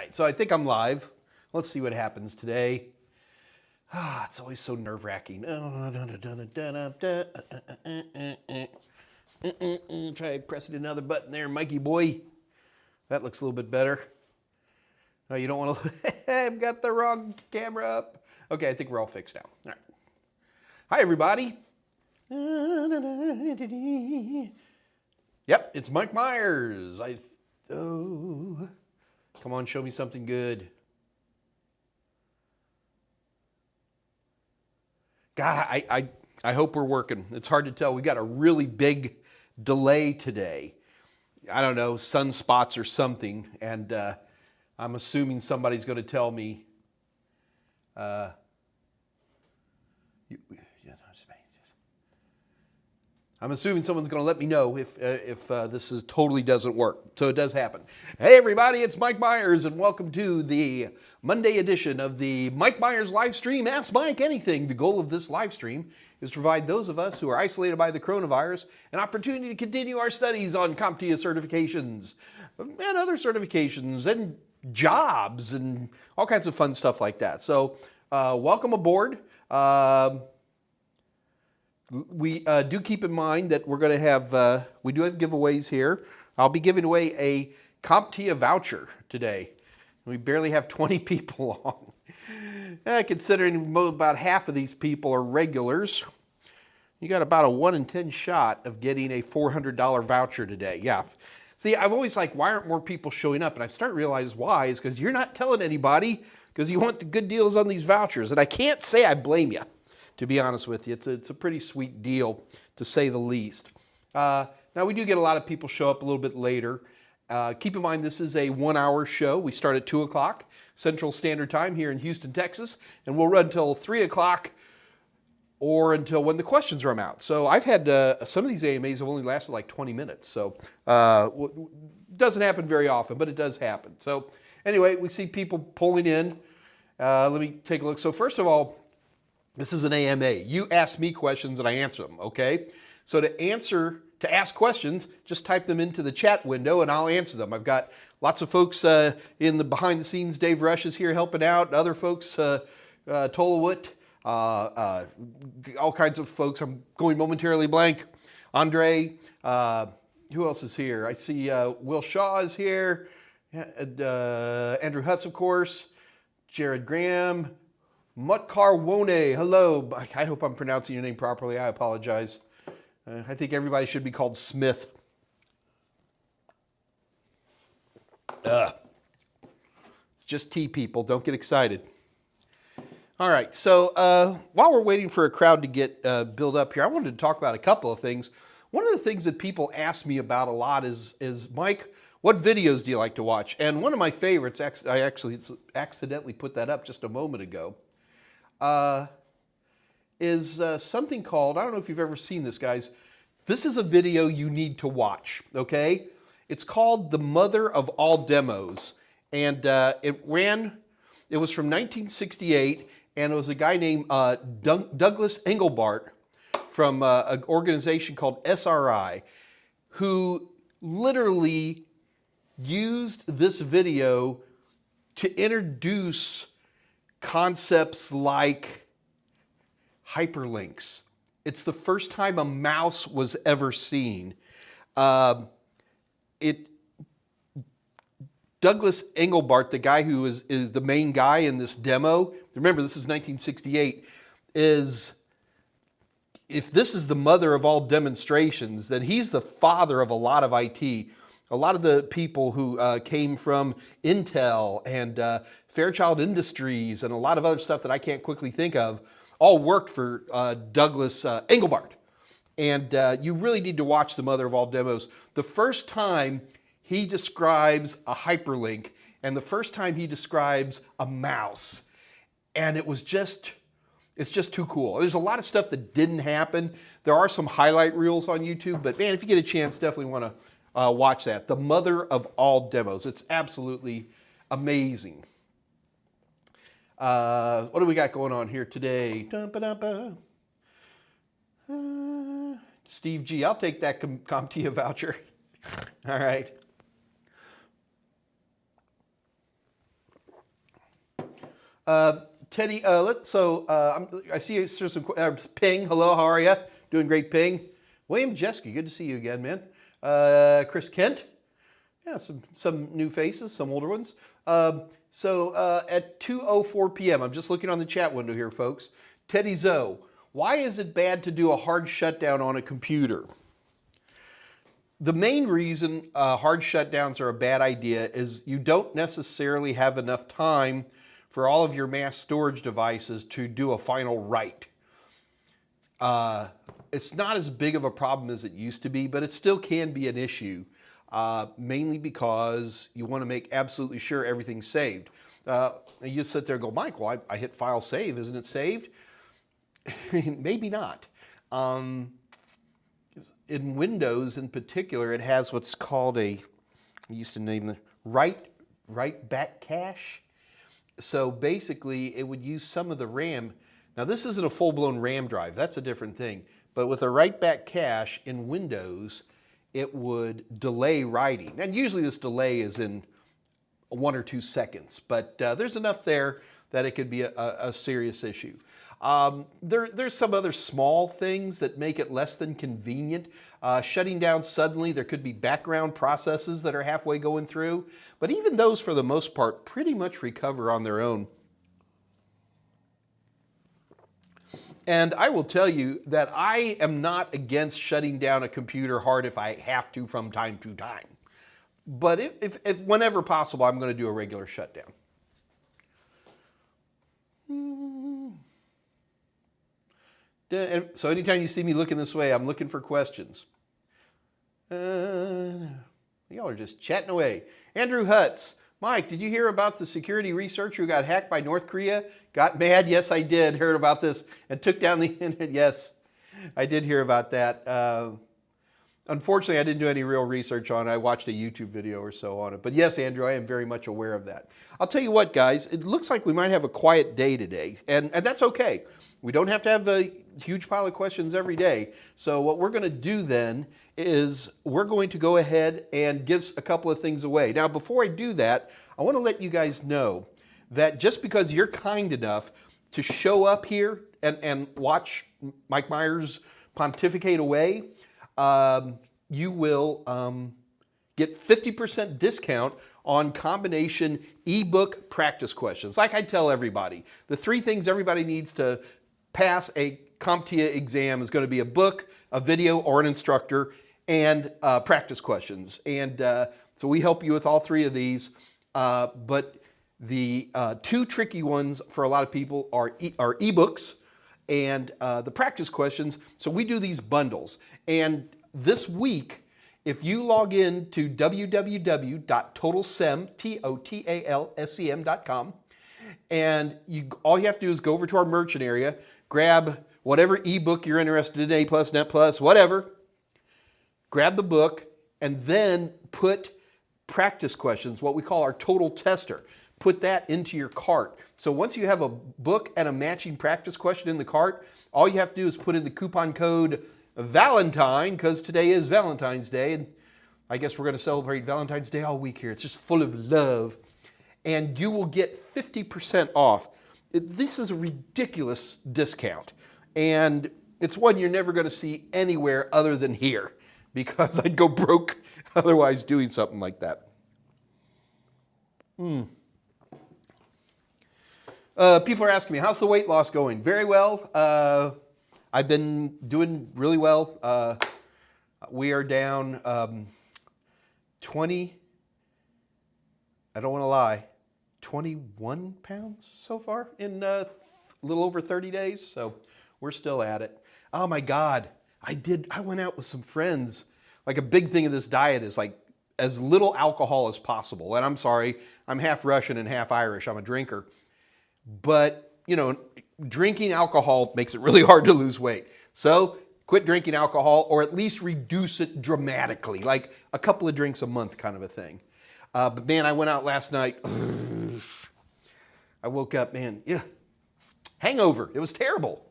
right, so I think I'm live. Let's see what happens today. It's always so nerve-wracking. Try pressing another button there, Mikey boy. That looks a little bit better. Oh, you don't want to. I've got the wrong camera up. Okay, I think we're all fixed now. All right. Hi, everybody. Yep, it's Mike Meyers. Come on, show me something good. God, I hope we're working. It's hard to tell. We got a really big delay today. I don't know, sunspots or something, and I'm assuming somebody's going to tell me. I'm assuming someone's going to let me know if this totally doesn't work. So it does happen. Hey everybody, it's Mike Meyers, and welcome to the Monday edition of the Mike Meyers live stream, Ask Mike Anything. The goal of this live stream is to provide those of us who are isolated by the coronavirus an opportunity to continue our studies on CompTIA certifications and other certifications and jobs and all kinds of fun stuff like that. So welcome aboard. We do keep in mind that we're going to have, we do have giveaways here. I'll be giving away a CompTIA voucher today. We barely have 20 people on. Considering about half of these people are regulars, you got about a 1 in 10 shot of getting a $400 voucher today. Yeah. See, I've always like, why aren't more people showing up? And I start to realize why is because you're not telling anybody because you want the good deals on these vouchers. And I can't say I blame you. To be honest with you, it's a pretty sweet deal, to say the least. Now, we do get a lot of people show up a little bit later. Keep in mind, this is a 1-hour show. We start at 2 o'clock Central Standard Time here in Houston, Texas, and we'll run until 3 o'clock or until when the questions run out. So I've had some of these AMAs have only lasted like 20 minutes. So it doesn't happen very often, but it does happen. So anyway, we see people pulling in. Let me take a look. So first of all, this is an AMA. You ask me questions and I answer them, okay? So to ask questions, just type them into the chat window and I'll answer them. I've got lots of folks in the behind the scenes. Dave Rush is here helping out. Other folks, Tolawut, all kinds of folks. I'm going momentarily blank. Andre, who else is here? I see Will Shaw is here. Andrew Hutz, of course. Jared Graham. Mutkar Wone, hello. I hope I'm pronouncing your name properly. I apologize. I think everybody should be called Smith. It's just tea, people. Don't get excited. All right, so while we're waiting for a crowd to get built up here, I wanted to talk about a couple of things. One of the things that people ask me about a lot is Mike, what videos do you like to watch? And one of my favorites, I actually accidentally put that up just a moment ago, is something called, I don't know if you've ever seen this, guys. This is a video you need to watch, okay? It's called The Mother of All Demos. And it was from 1968, and it was a guy named Douglas Engelbart from an organization called SRI, who literally used this video to introduce concepts like hyperlinks. It's the first time a mouse was ever seen. Douglas Engelbart, the guy who is the main guy in this demo, remember this is 1968, if this is the mother of all demonstrations, then he's the father of a lot of IT. A lot of the people who came from Intel and Fairchild Industries and a lot of other stuff that I can't quickly think of all worked for Douglas Engelbart. And you really need to watch The Mother of All Demos. The first time he describes a hyperlink and the first time he describes a mouse, and it's just too cool. There's a lot of stuff that didn't happen. There are some highlight reels on YouTube, but man, if you get a chance, definitely want to watch that. The Mother of All Demos. It's absolutely amazing. What do we got going on here today? Steve G. I'll take that CompTIA voucher. All right. Teddy, I see there's some, Ping, hello, how are you? Doing great, Ping. William Jeske, good to see you again, man. Chris Kent, yeah, some new faces, some older ones. At 2:04 p.m., I'm just looking on the chat window here, folks. Teddy Zoe, why is it bad to do a hard shutdown on a computer? The main reason hard shutdowns are a bad idea is you don't necessarily have enough time for all of your mass storage devices to do a final write. It's not as big of a problem as it used to be, but it still can be an issue, mainly because you want to make absolutely sure everything's saved. You sit there and go, Mike, well, I hit file save, isn't it saved? Maybe not. In Windows in particular, it has what's called I used to name the write back cache. So basically, it would use some of the RAM. Now, this isn't a full-blown RAM drive. That's a different thing. But with a write back cache in Windows, it would delay writing. And usually this delay is in 1 or 2 seconds. But there's enough there that it could be a serious issue. There's some other small things that make it less than convenient. Shutting down suddenly, there could be background processes that are halfway going through, but even those, for the most part, pretty much recover on their own. And I will tell you that I am not against shutting down a computer hard if I have to from time to time. But if whenever possible, I'm going to do a regular shutdown. So anytime you see me looking this way, I'm looking for questions. Y'all are just chatting away. Andrew Hutz, Mike, did you hear about the security researcher who got hacked by North Korea? Got mad? Yes, I did. Heard about this and took down the internet. Yes, I did hear about that. Unfortunately, I didn't do any real research on it. I watched a YouTube video or so on it. But yes, Andrew, I am very much aware of that. I'll tell you what, guys, it looks like we might have a quiet day today, and that's okay. We don't have to have a huge pile of questions every day. So what we're going to do then is we're going to go ahead and give a couple of things away. Now, before I do that, I want to let you guys know that just because you're kind enough to show up here and watch Mike Meyers pontificate away, you will get 50% discount on combination ebook practice questions. Like I tell everybody, the 3 things everybody needs to pass a CompTIA exam is going to be a book, a video, or an instructor, and practice questions. And so we help you with all 3 of these. But the 2 tricky ones for a lot of people are ebooks and the practice questions. So we do these bundles. And this week, if you log in to www.totalsem.com, and all you have to do is go over to our merchant area, grab whatever ebook you're interested in, A+, Net+, whatever, grab the book, and then put practice questions, what we call our total tester. Put that into your cart. So once you have a book and a matching practice question in the cart, all you have to do is put in the coupon code Valentine, because today is Valentine's Day, and I guess we're going to celebrate Valentine's Day all week here. It's just full of love. And you will get 50% off. This is a ridiculous discount. And it's one you're never going to see anywhere other than here, because I'd go broke otherwise doing something like that. People are asking me, how's the weight loss going? Very well. I've been doing really well. We are down 20, I don't want to lie, 21 pounds so far in a little over 30 days. So we're still at it. Oh my God. I went out with some friends. Like, a big thing of this diet is like as little alcohol as possible. And I'm sorry, I'm half Russian and half Irish. I'm a drinker. But, you know, drinking alcohol makes it really hard to lose weight. So quit drinking alcohol, or at least reduce it dramatically, like a couple of drinks a month kind of a thing. But man, I went out last night. I woke up, man, yeah, hangover. It was terrible.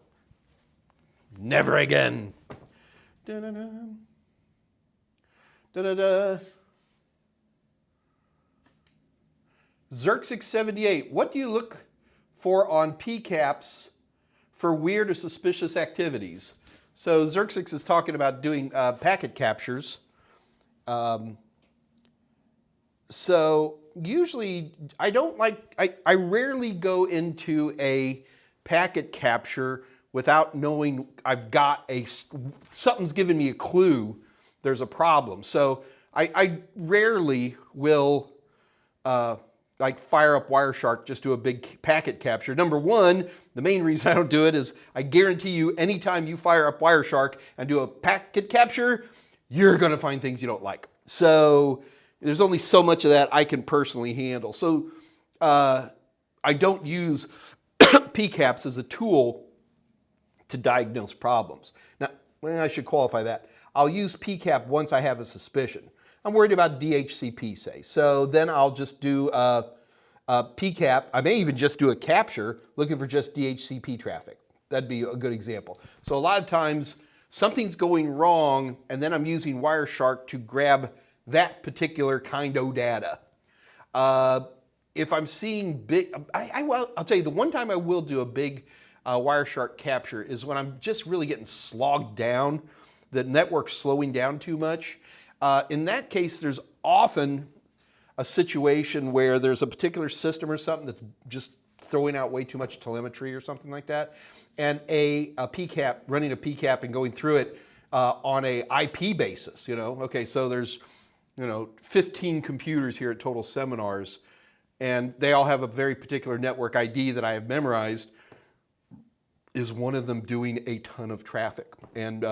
Never again. Da-da-da. Da-da-da. Zerk678, what do you look on PCAPs for weird or suspicious activities. So Xerxes is talking about doing packet captures. So usually I rarely go into a packet capture without knowing something's giving me a clue there's a problem. So I rarely will like fire up Wireshark, just do a big packet capture. Number one, the main reason I don't do it is I guarantee you anytime you fire up Wireshark and do a packet capture, you're going to find things you don't like. So there's only so much of that I can personally handle. So I don't use PCAPs as a tool to diagnose problems. Now, well, I should qualify that. I'll use PCAP once I have a suspicion. I'm worried about DHCP, say. So then I'll just do a PCAP. I may even just do a capture looking for just DHCP traffic. That'd be a good example. So a lot of times something's going wrong and then I'm using Wireshark to grab that particular kind of data. If I'm seeing big, I'll tell you the one time I will do a big Wireshark capture is when I'm just really getting slogged down, the network's slowing down too much. In that case, there's often a situation where there's a particular system or something that's just throwing out way too much telemetry or something like that. And a PCAP, running a PCAP and going through it on a IP basis, Okay, so there's, 15 computers here at Total Seminars, and they all have a very particular network ID that I have memorized. Is one of them doing a ton of traffic? And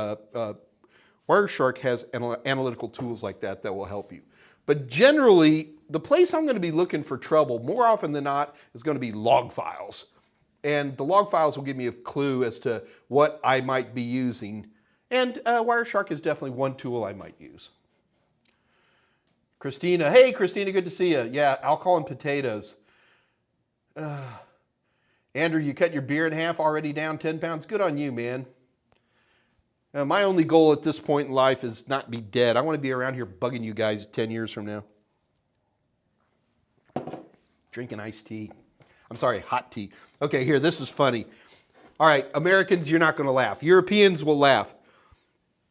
Wireshark has analytical tools like that will help you. But generally, the place I'm going to be looking for trouble, more often than not, is going to be log files. And the log files will give me a clue as to what I might be using. And Wireshark is definitely one tool I might use. Christina, hey Christina, good to see you. Yeah, alcohol and potatoes. Andrew, you cut your beer in half, already down 10 pounds. Good on you, man. My only goal at this point in life is not be dead. I want to be around here bugging you guys 10 years from now. Drinking iced tea. I'm sorry, hot tea. Okay, here, this is funny. All right, Americans, you're not going to laugh. Europeans will laugh.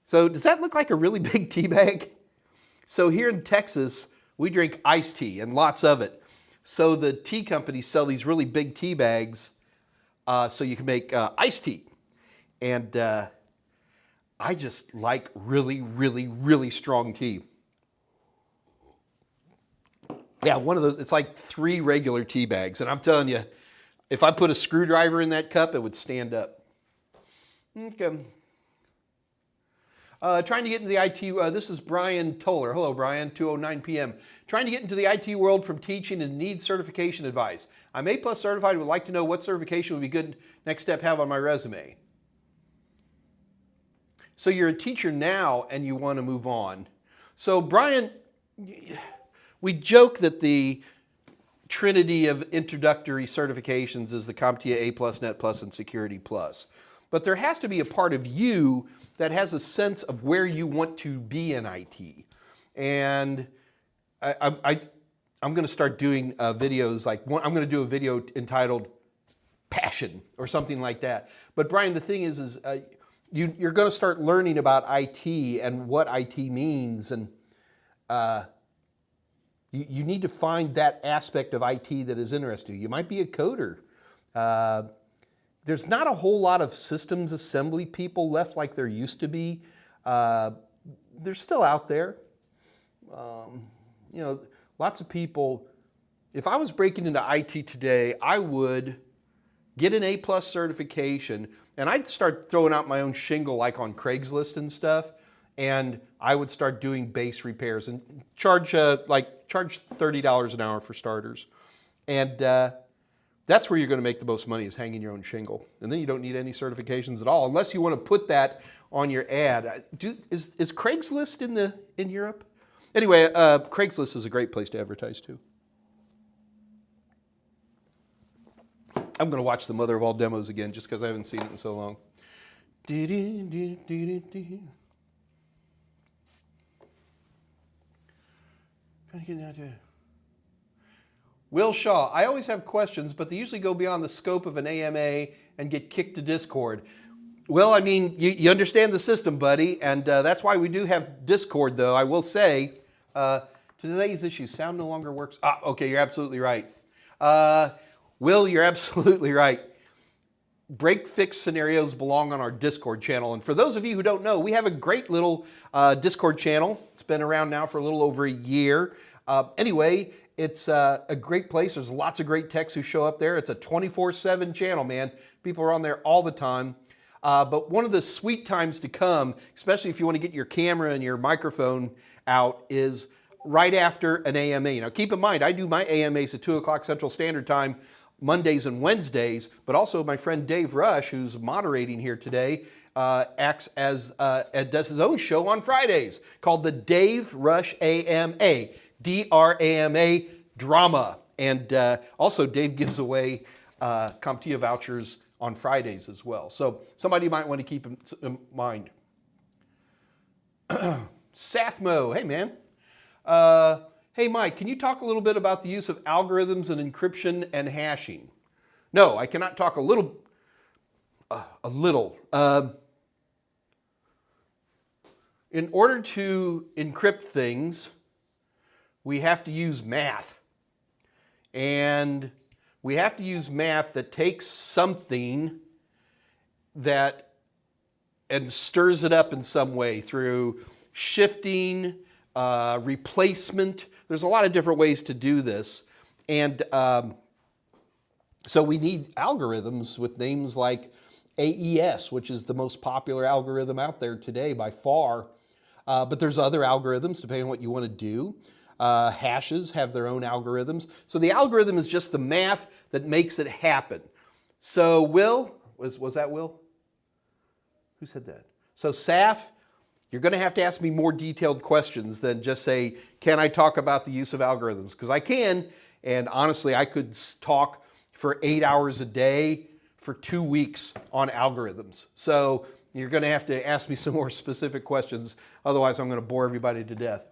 So does that look like a really big tea bag? So here in Texas, we drink iced tea and lots of it. So the tea companies sell these really big tea bags so you can make iced tea. And I just like really, really, really strong tea. Yeah, one of those, it's like 3 regular tea bags. And I'm telling you, if I put a screwdriver in that cup, it would stand up. Okay. Trying to get into the IT, this is Brian Toller. Hello, Brian, 2:09 p.m. Trying to get into the IT world from teaching and need certification advice. I'm A+ certified and would like to know what certification would be good next step have on my resume. So you're a teacher now and you want to move on. So Brian, we joke that the trinity of introductory certifications is the CompTIA A+, Net+, and Security+. But there has to be a part of you that has a sense of where you want to be in IT. And I'm going to start doing videos like, I'm going to do a video entitled Passion or something like that. But Brian, the thing is you're going to start learning about IT and what IT means, and you need to find that aspect of IT that is interesting. You might be a coder. There's not a whole lot of systems assembly people left like there used to be. They're still out there. Lots of people. If I was breaking into IT today, I would get an A+ certification, and I'd start throwing out my own shingle like on Craigslist and stuff, and I would start doing base repairs and charge $30 an hour for starters. And that's where you're going to make the most money, is hanging your own shingle. And then you don't need any certifications at all, unless you want to put that on your ad. Is Craigslist in Europe? Anyway, Craigslist is a great place to advertise too. I'm going to watch the Mother of All Demos again just because I haven't seen it in so long. Will Shaw, I always have questions, but they usually go beyond the scope of an AMA and get kicked to Discord. Well, I mean, you understand the system, buddy, and that's why we do have Discord, though. I will say, today's issue, sound no longer works. Ah, okay, you're absolutely right. Will, you're absolutely right. Break-fix scenarios belong on our Discord channel. And for those of you who don't know, we have a great little Discord channel. It's been around now for a little over a year. Anyway, it's a great place. There's lots of great techs who show up there. It's a 24/7 channel, man. People are on there all the time. But one of the sweet times to come, especially if you want to get your camera and your microphone out, is right after an AMA. Now, keep in mind, I do my AMAs at 2 o'clock Central Standard Time, Mondays and Wednesdays, but also my friend Dave Rush, who's moderating here today, acts as, does his own show on Fridays called the Dave Rush AMA, D-R-A-M-A Drama. And also Dave gives away CompTIA vouchers on Fridays as well. So somebody might want to keep in mind. Safmo, hey man. Hey Mike, can you talk a little bit about the use of algorithms and encryption and hashing? No, I cannot talk a little. In order to encrypt things, we have to use math. And we have to use math that takes something and stirs it up in some way through shifting, replacement. There's a lot of different ways to do this. And so we need algorithms with names like AES, which is the most popular algorithm out there today by far. But there's other algorithms depending on what you want to do. Hashes have their own algorithms. So the algorithm is just the math that makes it happen. So Will, was that Will? Who said that? So Saf, you're going to have to ask me more detailed questions than just say, can I talk about the use of algorithms? Because I can, and honestly, I could talk for 8 hours a day for 2 weeks on algorithms. So you're going to have to ask me some more specific questions. Otherwise, I'm going to bore everybody to death.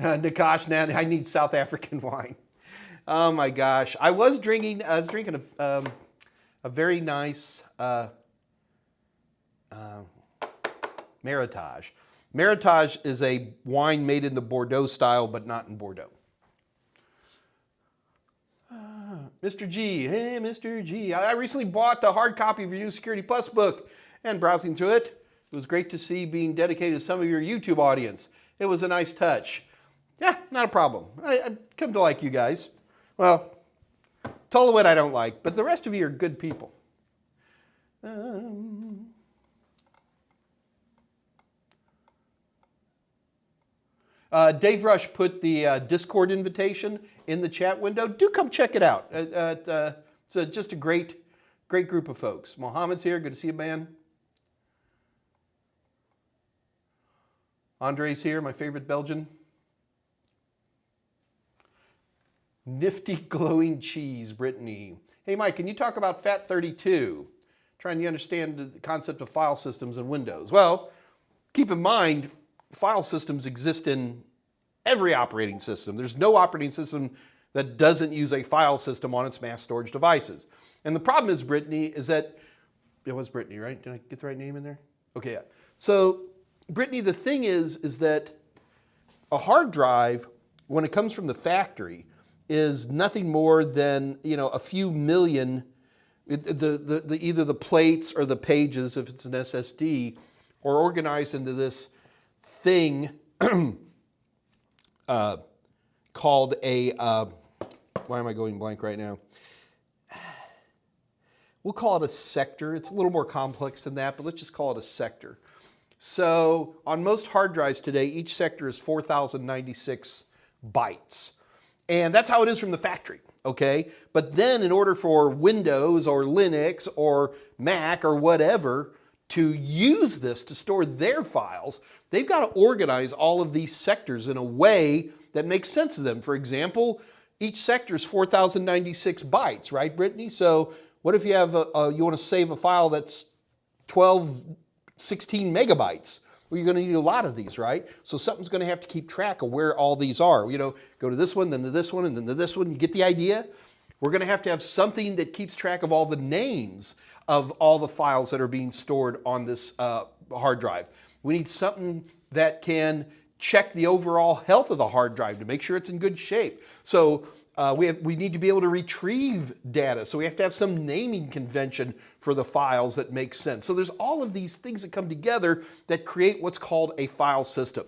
Nakash, now I need South African wine. Oh my gosh. I was drinking a very nice Meritage. Meritage is a wine made in the Bordeaux style, but not in Bordeaux. Mr. G, hey Mr. G. I recently bought the hard copy of your new Security Plus book, and browsing through it, it was great to see being dedicated to some of your YouTube audience. It was a nice touch. Yeah, not a problem. I come to like you guys. Well, Tolowit I don't like, but the rest of you are good people. Dave Rush put the Discord invitation in the chat window. Do come check it out. It's just a great group of folks. Mohammed's here. Good to see you, man. Andre's here, my favorite Belgian. Nifty glowing cheese, Brittany. Hey Mike, can you talk about FAT32? Trying to understand the concept of file systems in Windows. Well, keep in mind, file systems exist in every operating system. There's no operating system that doesn't use a file system on its mass storage devices. And the problem is, Brittany, is that, it was Brittany, right? Did I get the right name in there? Okay, yeah. So, Brittany, the thing is that a hard drive, when it comes from the factory, is nothing more than, a few million, either the plates or the pages, if it's an SSD, are organized into this thing called a, why am I going blank right now? We'll call it a sector. It's a little more complex than that, but let's just call it a sector. So on most hard drives today, each sector is 4,096 bytes. And that's how it is from the factory, okay? But then in order for Windows or Linux or Mac or whatever to use this to store their files, they've got to organize all of these sectors in a way that makes sense to them. For example, each sector is 4,096 bytes, right, Brittany? So what if you have you want to save a file that's 16 megabytes? Well, you're going to need a lot of these, right? So something's going to have to keep track of where all these are. You know, go to this one, then to this one, and then to this one. You get the idea? We're going to have something that keeps track of all the names of all the files that are being stored on this hard drive. We need something that can check the overall health of the hard drive to make sure it's in good shape. So we need to be able to retrieve data. So we have to have some naming convention for the files that make sense. So there's all of these things that come together that create what's called a file system.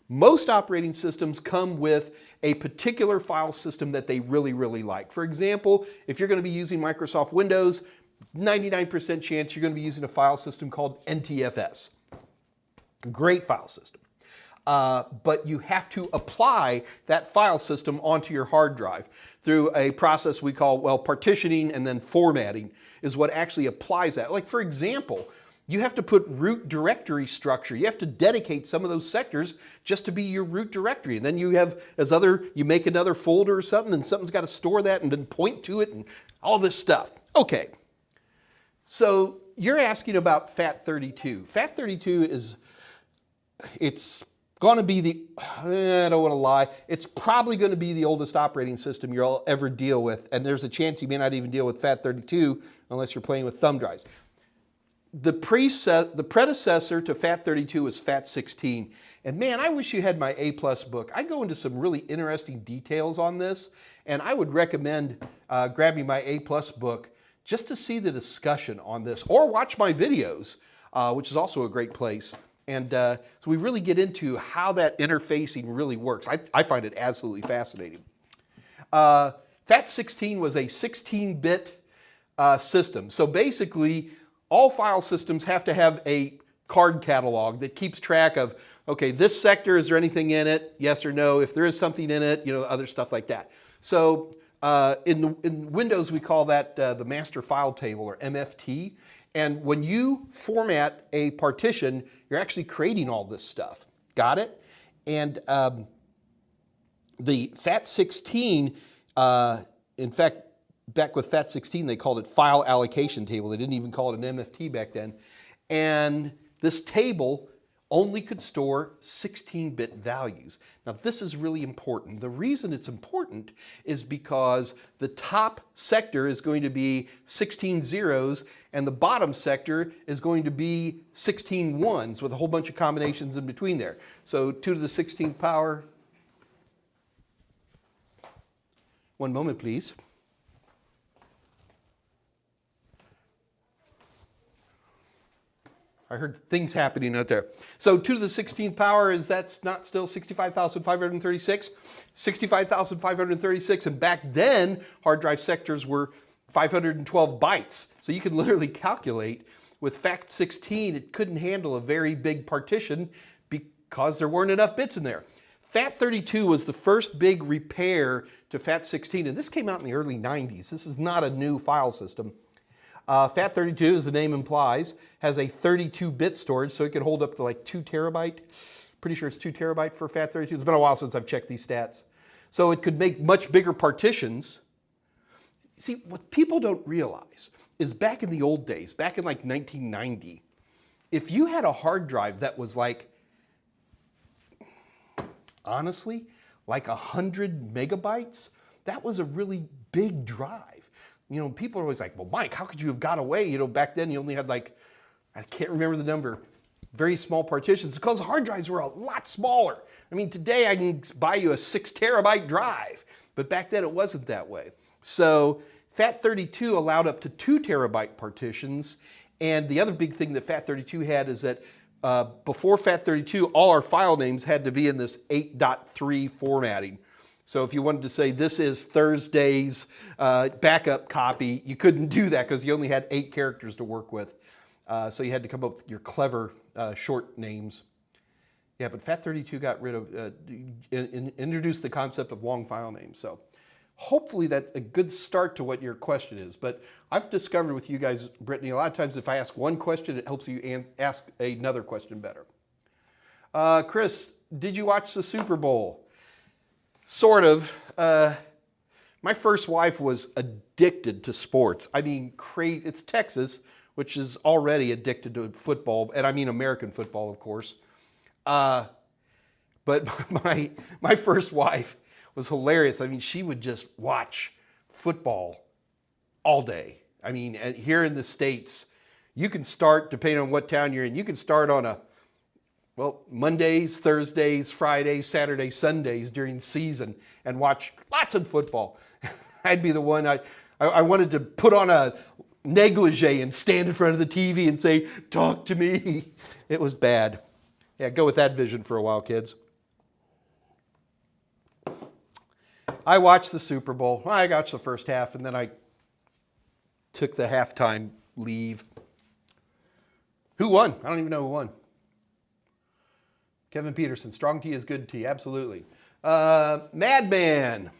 Most operating systems come with a particular file system that they really, really like. For example, if you're going to be using Microsoft Windows, 99% chance you're going to be using a file system called NTFS. Great file system. But you have to apply that file system onto your hard drive through a process we call, well, partitioning and then formatting is what actually applies that. Like, for example, you have to put root directory structure. You have to dedicate some of those sectors just to be your root directory. And then you have, you make another folder or something, and something's got to store that and then point to it and all this stuff. Okay. So you're asking about FAT32. FAT32 it's going to be I don't want to lie, it's probably going to be the oldest operating system you'll ever deal with. And there's a chance you may not even deal with FAT32 unless you're playing with thumb drives. The predecessor to FAT32 was FAT16. And man, I wish you had my A+ book. I go into some really interesting details on this, and I would recommend grabbing my A+ book just to see the discussion on this, or watch my videos, which is also a great place. And so we really get into how that interfacing really works. I find it absolutely fascinating. FAT16 was a 16-bit system. So basically, all file systems have to have a card catalog that keeps track of, okay, this sector, is there anything in it? Yes or no. If there is something in it, other stuff like that. So in Windows, we call that the master file table, or MFT. And when you format a partition, you're actually creating all this stuff. Got it? And the FAT16, in fact, back with FAT16, they called it file allocation table. They didn't even call it an MFT back then. And this table only could store 16-bit values. Now, this is really important. The reason it's important is because the top sector is going to be 16 zeros, and the bottom sector is going to be 16 ones with a whole bunch of combinations in between there. So 2 to the 16th power. One moment, please. I heard things happening out there. So 2 to the 16th power, that's not still 65,536? 65,536, and back then, hard drive sectors were 512 bytes. So you can literally calculate with FAT16, it couldn't handle a very big partition because there weren't enough bits in there. FAT32 was the first big repair to FAT16, and this came out in the early 90s. This is not a new file system. FAT32, as the name implies, has a 32-bit storage, so it can hold up to like 2 terabyte. Pretty sure it's 2 terabyte for FAT32. It's been a while since I've checked these stats. So it could make much bigger partitions. See, what people don't realize is back in the old days, back in like 1990, if you had a hard drive that was like, honestly, like 100 megabytes, that was a really big drive. People are always like, well, Mike, how could you have got away? Back then you only had like, I can't remember the number, very small partitions, because hard drives were a lot smaller. I mean, today I can buy you a 6 terabyte drive, but back then it wasn't that way. So FAT32 allowed up to 2 terabyte partitions, and the other big thing that FAT32 had is that before FAT32, all our file names had to be in this 8.3 formatting. So if you wanted to say this is Thursday's backup copy, you couldn't do that because you only had 8 characters to work with. So you had to come up with your clever short names. Yeah, but FAT32 got rid of, introduced the concept of long file names. So hopefully that's a good start to what your question is. But I've discovered with you guys, Brittany, a lot of times if I ask one question, it helps you ask another question better. Chris, did you watch the Super Bowl? Sort of. My first wife was addicted to sports. I mean, crazy. It's Texas. which is already addicted to football, and I mean American football, of course. But my first wife was hilarious. I mean, she would just watch football all day. I mean, here in the States, you can start, depending on what town you're in, you can start on Mondays, Thursdays, Fridays, Saturdays, Sundays during the season and watch lots of football. I'd be the one, I wanted to put on a negligee and stand in front of the TV and say, talk to me. It was bad. Yeah, go with that vision for a while, kids. I watched the Super Bowl. I watched the first half, and then I took the halftime leave. Who won? I don't even know who won. Kevin Peterson, strong tea is good tea, absolutely. Madman,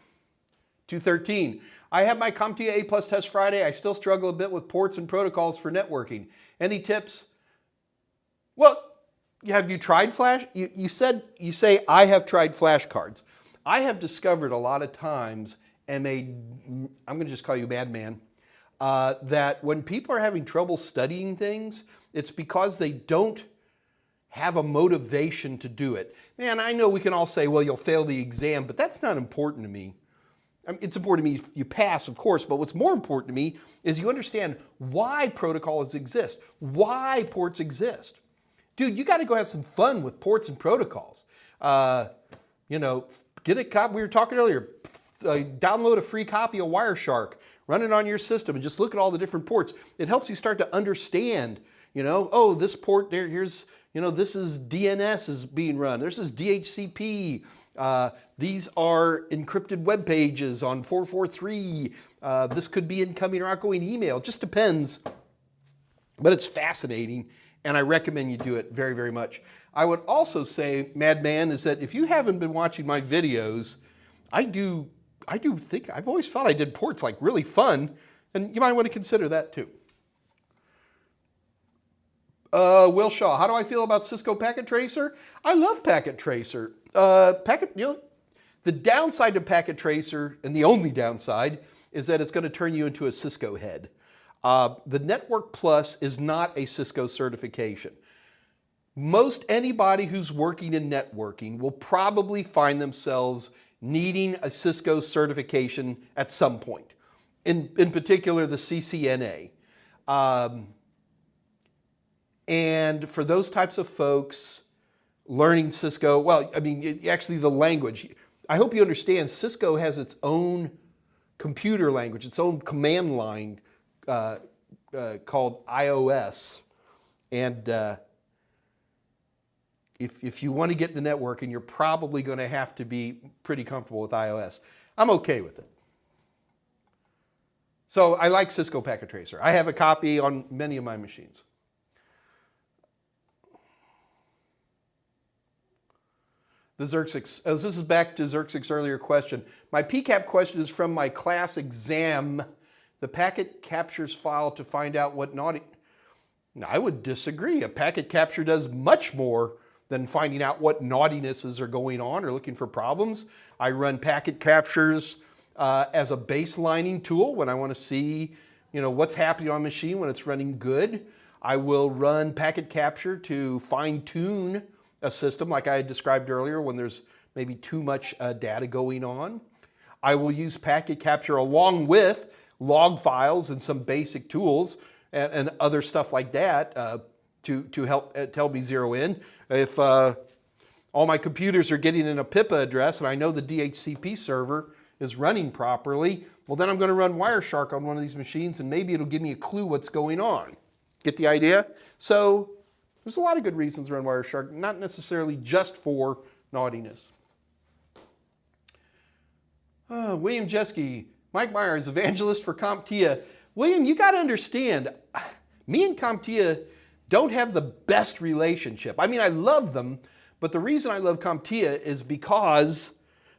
213. I have my CompTIA A+ test Friday. I still struggle a bit with ports and protocols for networking. Any tips? Well, have you tried flash? You say I have tried flashcards. I have discovered a lot of times, and I'm going to just call you Madman, that when people are having trouble studying things, it's because they don't have a motivation to do it. Man, I know we can all say, well, you'll fail the exam, but that's not important to me. I mean, it's important to me if you pass, of course, but what's more important to me is you understand why protocols exist, why ports exist. Dude, you got to go have some fun with ports and protocols. Get a copy. We were talking earlier. Download a free copy of Wireshark, run it on your system, and just look at all the different ports. It helps you start to understand. This port there. Here's this is DNS is being run. This is DHCP. These are encrypted web pages on 443. This could be incoming or outgoing email. It just depends. But it's fascinating, and I recommend you do it very, very much. I would also say, Madman, is that if you haven't been watching my videos, I do think, I've always thought I did ports like really fun, and you might want to consider that too. Will Shaw, how do I feel about Cisco Packet Tracer? I love Packet Tracer. The downside to Packet Tracer, and the only downside, is that it's going to turn you into a Cisco head. The Network Plus is not a Cisco certification. Most anybody who's working in networking will probably find themselves needing a Cisco certification at some point, in particular the CCNA. And for those types of folks, learning Cisco, actually the language, I hope you understand Cisco has its own computer language, its own command line called iOS. And if you want to get into networking, you're probably going to have to be pretty comfortable with iOS. I'm okay with it. So I like Cisco Packet Tracer. I have a copy on many of my machines. The Xerxes, this is back to Xerxes' earlier question. My PCAP question is from my class exam. The packet captures file to find out what naughty... Now, I would disagree. A packet capture does much more than finding out what naughtinesses are going on or looking for problems. I run packet captures as a baselining tool when I want to see what's happening on a machine when it's running good. I will run packet capture to fine-tune a system like I had described earlier when there's maybe too much data going on. I will use packet capture along with log files and some basic tools and other stuff like that to help me zero in. If all my computers are getting in a PIPA address and I know the DHCP server is running properly, well then I'm going to run Wireshark on one of these machines and maybe it'll give me a clue what's going on. Get the idea? So there's a lot of good reasons to run Wireshark, not necessarily just for naughtiness. William Jeske, Mike Meyers, evangelist for CompTIA. William, you got to understand, me and CompTIA don't have the best relationship. I mean, I love them, but the reason I love CompTIA is because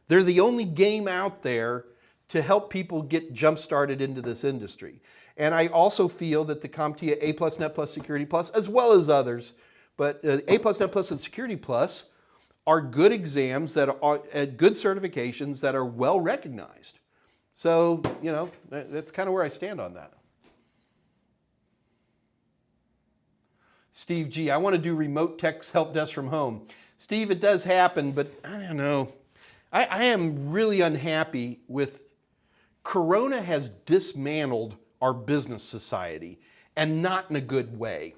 they're the only game out there to help people get jump-started into this industry. And I also feel that the CompTIA A+, Net+, Security Plus, as well as others, but A+, Net+, and Security Plus are good exams that are good certifications that are well recognized. So, that's kind of where I stand on that. Steve G, I want to do remote tech help desk from home. Steve, it does happen, but I don't know. I am really unhappy with Corona has dismantled our business society, and not in a good way.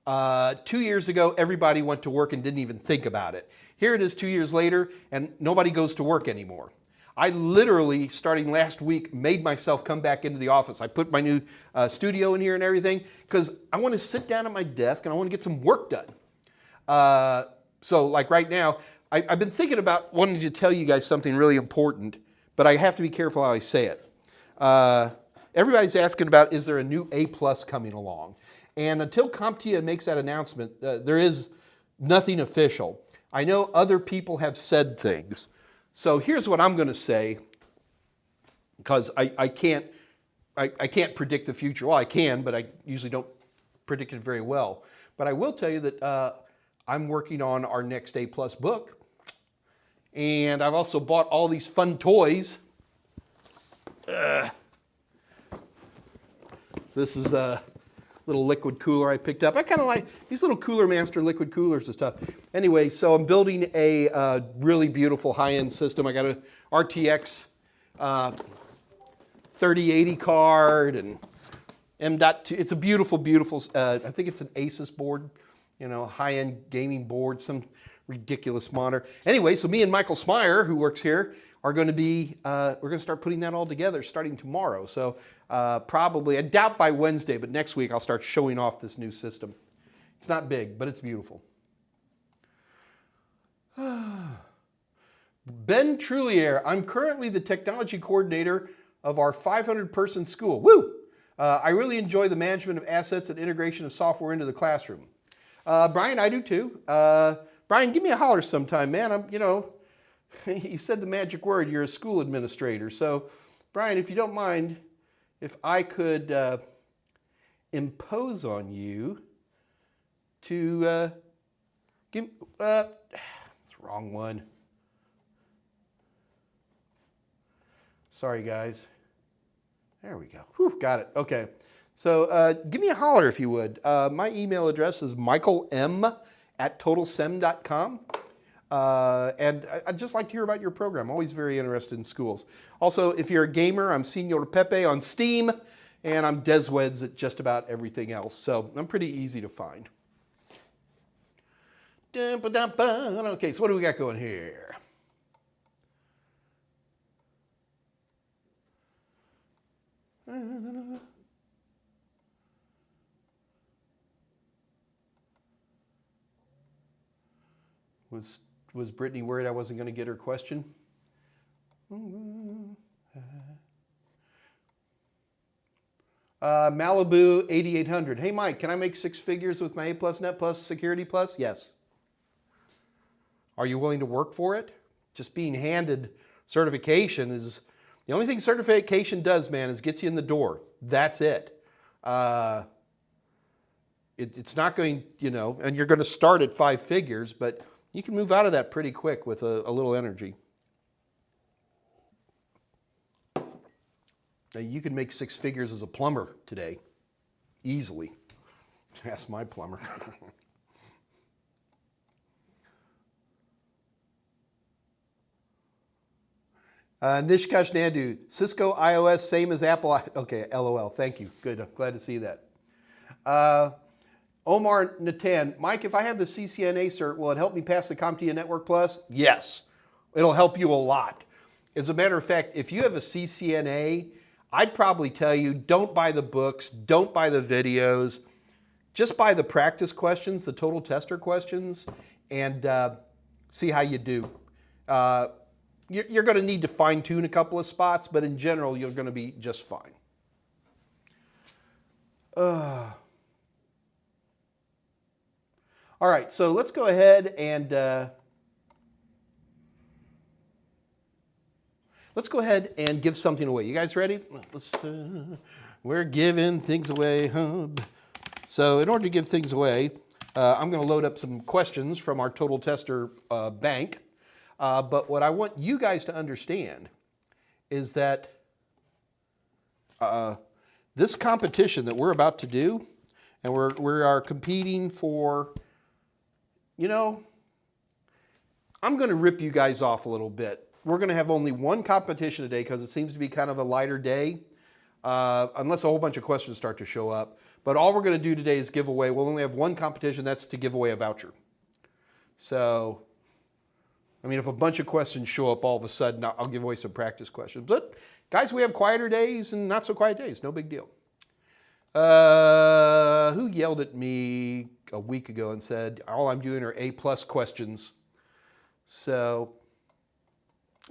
2 years ago, everybody went to work and didn't even think about it. Here it is 2 years later, and nobody goes to work anymore. I literally, starting last week, made myself come back into the office. I put my new studio in here and everything, because I want to sit down at my desk and I want to get some work done. So like right now, I've been thinking about wanting to tell you guys something really important, but I have to be careful how I say it. Everybody's asking about, is there a new A+ coming along? And until CompTIA makes that announcement, there is nothing official. I know other people have said things. So here's what I'm going to say, because I can't predict the future. Well, I can, but I usually don't predict it very well. But I will tell you that I'm working on our next A+ book. And I've also bought all these fun toys. So this is a little liquid cooler I picked up. I kind of like these little Cooler Master liquid coolers and stuff. Anyway, so I'm building a really beautiful high-end system. I got a RTX 3080 card and M.2. It's a beautiful, beautiful, I think it's an Asus board, you know, high-end gaming board, some ridiculous monitor. Anyway, so me and Michael Smyer, who works here, are going to be, we're going to start putting that all together starting tomorrow. So probably, I doubt by Wednesday, but next week I'll start showing off this new system. It's not big, but it's beautiful. Ben Trulier, I'm currently the technology coordinator of our 500-person school. Woo! I really enjoy the management of assets and integration of software into the classroom. Brian, I do too. Brian, give me a holler sometime, man. You know, you said the magic word, you're a school administrator. So, Brian, if you don't mind, if I could impose on you to give, it's the wrong one. Sorry, guys. There we go. Whew, got it. Okay. So give me a holler if you would. My email address is michaelm@totalsem.com. And I'd just like to hear about your program. I'm always very interested in schools. Also, if you're a gamer, I'm Senor Pepe on Steam, and I'm Desweds at just about everything else. So I'm pretty easy to find. Okay, so what do we got going here? Was Brittany worried I wasn't going to get her question? Malibu 8800. Hey Mike, can I make 6 figures with my A+ Net Plus Security Plus? Yes. Are you willing to work for it? Just being handed certification is the only thing certification does, man, is gets you in the door. That's it. It's not going, you know, and you're going to start at 5 figures, but you can move out of that pretty quick with a little energy. Now, you can make 6 figures as a plumber today, easily. Ask my plumber. Nishkash Nandu, Cisco iOS, same as Apple. Okay, LOL, thank you. Good, I'm glad to see that. Omar Natan, Mike, if I have the CCNA cert, will it help me pass the CompTIA Network Plus? Yes, it'll help you a lot. As a matter of fact, if you have a CCNA, I'd probably tell you don't buy the books, don't buy the videos, just buy the practice questions, the total tester questions, and see how you do. You're going to need to fine tune a couple of spots, but in general, you're going to be just fine. All right, so let's go ahead and give something away. You guys ready? We're giving things away. So in order to give things away, I'm going to load up some questions from our Total Tester bank. But what I want you guys to understand is that this competition that we're about to do And we are competing for, you know, I'm going to rip you guys off a little bit. We're going to have only one competition today because it seems to be kind of a lighter day, unless a whole bunch of questions start to show up. But all we're going to do today is give away. We'll only have one competition. That's to give away a voucher. So, I mean, if a bunch of questions show up all of a sudden, I'll give away some practice questions. But guys, we have quieter days and not so quiet days. No big deal. Who yelled at me a week ago and said, all I'm doing are A+ questions. So,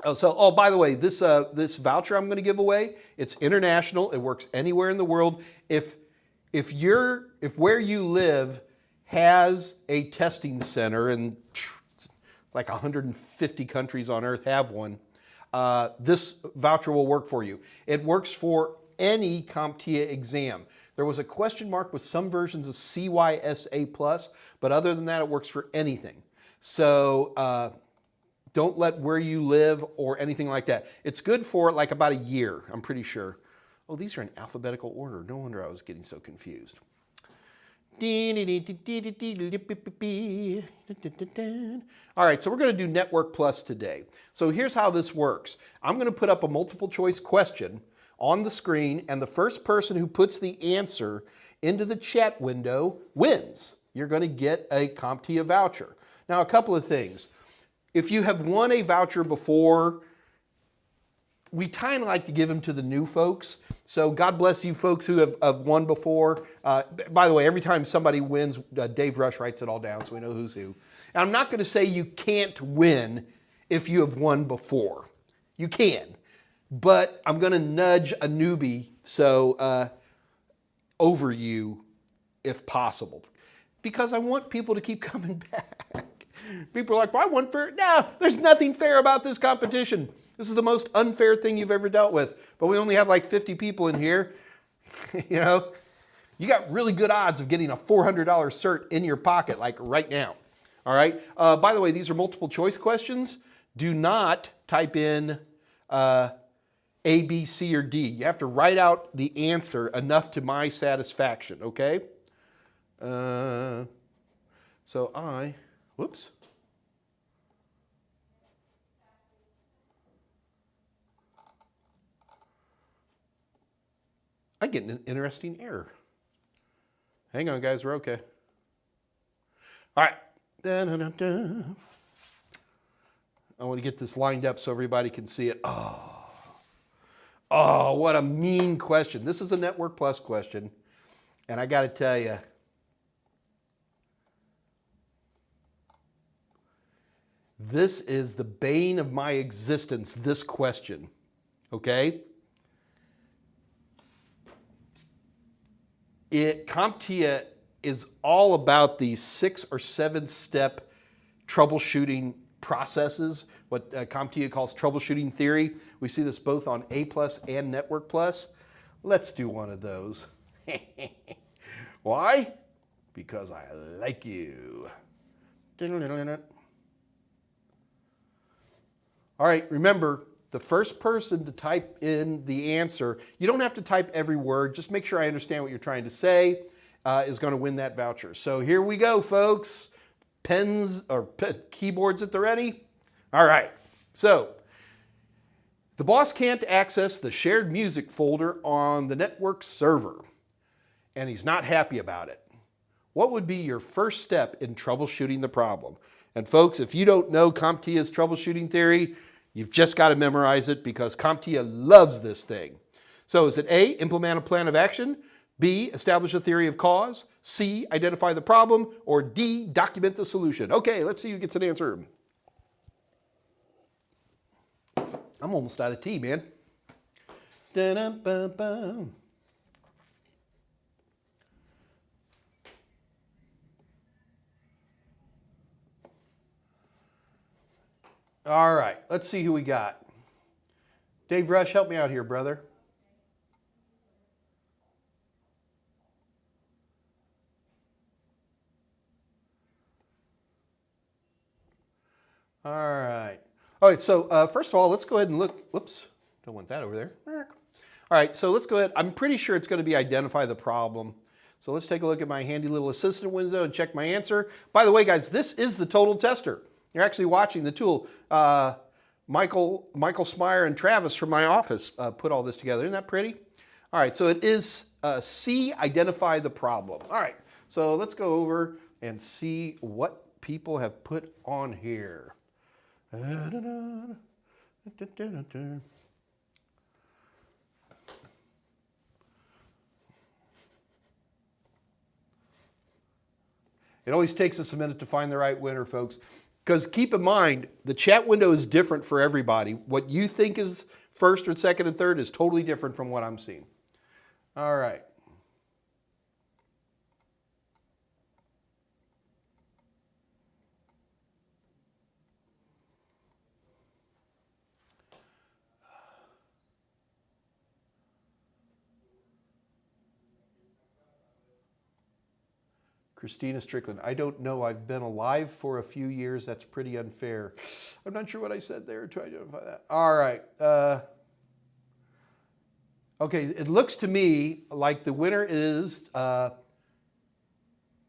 oh, by the way, this voucher I'm going to give away, it's international. It works anywhere in the world. If where you live has a testing center, and like 150 countries on earth have one, this voucher will work for you. It works for any CompTIA exam. There was a question mark with some versions of CYSA+, but other than that, it works for anything. So don't let where you live or anything like that. It's good for like about a year, I'm pretty sure. Oh, these are in alphabetical order. No wonder I was getting so confused. All right, so we're going to do Network Plus today. So here's how this works. I'm going to put up a multiple choice question on the screen, and the first person who puts the answer into the chat window wins. You're going to get a CompTIA voucher. Now, a couple of things. If you have won a voucher before, we kind of like to give them to the new folks. So God bless you folks who have won before. By the way, every time somebody wins, Dave Rush writes it all down so we know who's who. And I'm not going to say you can't win if you have won before. You can. But I'm going to nudge a newbie over you if possible. Because I want people to keep coming back. People are like, well, I want fair. No, there's nothing fair about this competition. This is the most unfair thing you've ever dealt with. But we only have like 50 people in here. You know, you got really good odds of getting a $400 cert in your pocket like right now. All right. By the way, these are multiple choice questions. Do not type in A, B, C, or D. You have to write out the answer enough to my satisfaction. Okay. Whoops. I'm getting an interesting error. Hang on, guys, we're okay. All right. I want to get this lined up so everybody can see it. Oh, what a mean question. This is a Network Plus question, and I got to tell you, this is the bane of my existence, this question, okay? CompTIA is all about these 6 or 7 step troubleshooting processes, what CompTIA calls troubleshooting theory. We see this both on A+ and Network Plus. Let's do one of those. Why? Because I like you. All right, remember, the first person to type in the answer, you don't have to type every word, just make sure I understand what you're trying to say, is going to win that voucher. So here we go, folks. Pens or keyboards at the ready? All right, so the boss can't access the shared music folder on the network server, and he's not happy about it. What would be your first step in troubleshooting the problem? And folks, if you don't know CompTIA's troubleshooting theory, you've just got to memorize it because CompTIA loves this thing. So is it A, implement a plan of action, B, establish a theory of cause, C, identify the problem, or D, document the solution? Okay, let's see who gets an answer. I'm almost out of tea, man. Da-da-ba-ba. All right, let's see who we got. Dave Rush, help me out here, brother. All right. All right, so first of all, let's go ahead and look. Whoops, don't want that over there. All right, so let's go ahead. I'm pretty sure it's going to be identify the problem. So let's take a look at my handy little assistant window and check my answer. By the way, guys, this is the total tester. You're actually watching the tool. Michael Smyer and Travis from my office put all this together. Isn't that pretty? All right, so it is C, identify the problem. All right, so let's go over and see what people have put on here. It always takes us a minute to find the right winner, folks. Because keep in mind, the chat window is different for everybody. What you think is first or second and third is totally different from what I'm seeing. All right. Christina Strickland, I don't know. I've been alive for a few years. That's pretty unfair. I'm not sure what I said there. Try to identify that. All right. Okay, it looks to me like the winner is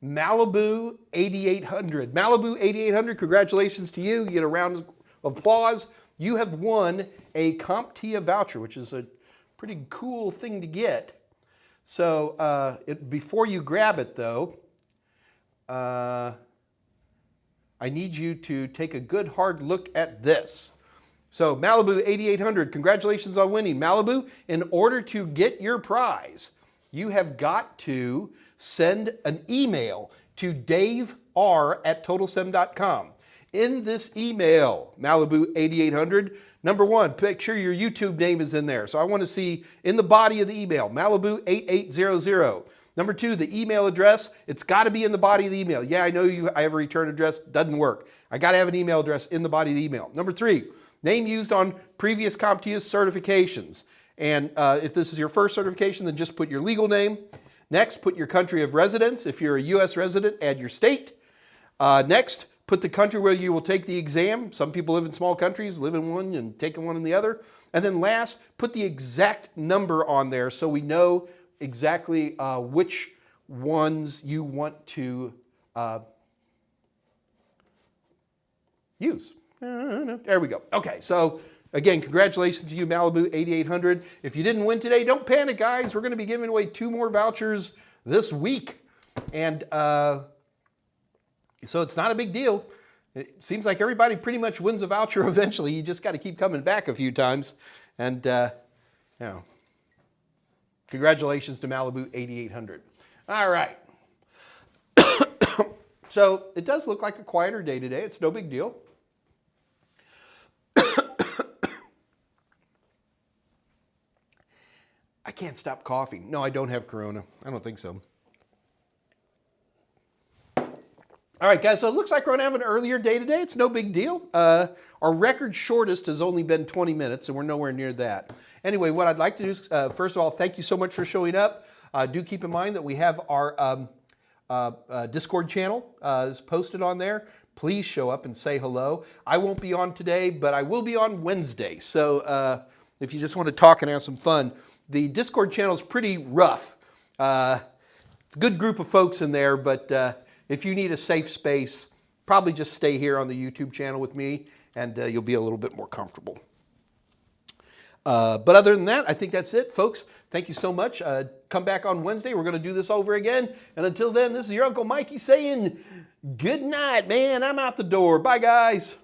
Malibu 8800. Malibu 8800, congratulations to you. You get a round of applause. You have won a CompTIA voucher, which is a pretty cool thing to get. So before you grab it, though, I need you to take a good hard look at this. So Malibu 8800, congratulations on winning. Malibu, in order to get your prize, you have got to send an email to daver@totalsem.com. In this email, Malibu 8800, number one, make sure your YouTube name is in there. So I want to see in the body of the email, Malibu 8800. Number two, the email address, it's got to be in the body of the email. Yeah, I know I have a return address, doesn't work. I got to have an email address in the body of the email. Number three, name used on previous CompTIA certifications. And if this is your first certification, then just put your legal name. Next, put your country of residence. If you're a U.S. resident, add your state. Next, put the country where you will take the exam. Some people live in small countries, live in one and take one in the other. And then last, put the exact number on there so we know exactly which ones you want to use. There we go. Okay, so again, congratulations to you, Malibu 8800. If you didn't win today, don't panic, guys. We're going to be giving away 2 more vouchers this week. And so it's not a big deal. It seems like everybody pretty much wins a voucher eventually. You just got to keep coming back a few times. And, you know, congratulations to Malibu 8800. All right. So it does look like a quieter day today. It's no big deal. I can't stop coughing. No, I don't have corona. I don't think so. All right, guys, so it looks like we're going to have an earlier day today. It's no big deal. Our record shortest has only been 20 minutes, and we're nowhere near that. Anyway, what I'd like to do is, first of all, thank you so much for showing up. Do keep in mind that we have our Discord channel is posted on there. Please show up and say hello. I won't be on today, but I will be on Wednesday. So if you just want to talk and have some fun, the Discord channel is pretty rough. It's a good group of folks in there, but if you need a safe space, probably just stay here on the YouTube channel with me, and you'll be a little bit more comfortable. But other than that, I think that's it, folks. Thank you so much. Come back on Wednesday. We're going to do this over again. And until then, this is your Uncle Mikey saying good night, man. I'm out the door. Bye, guys.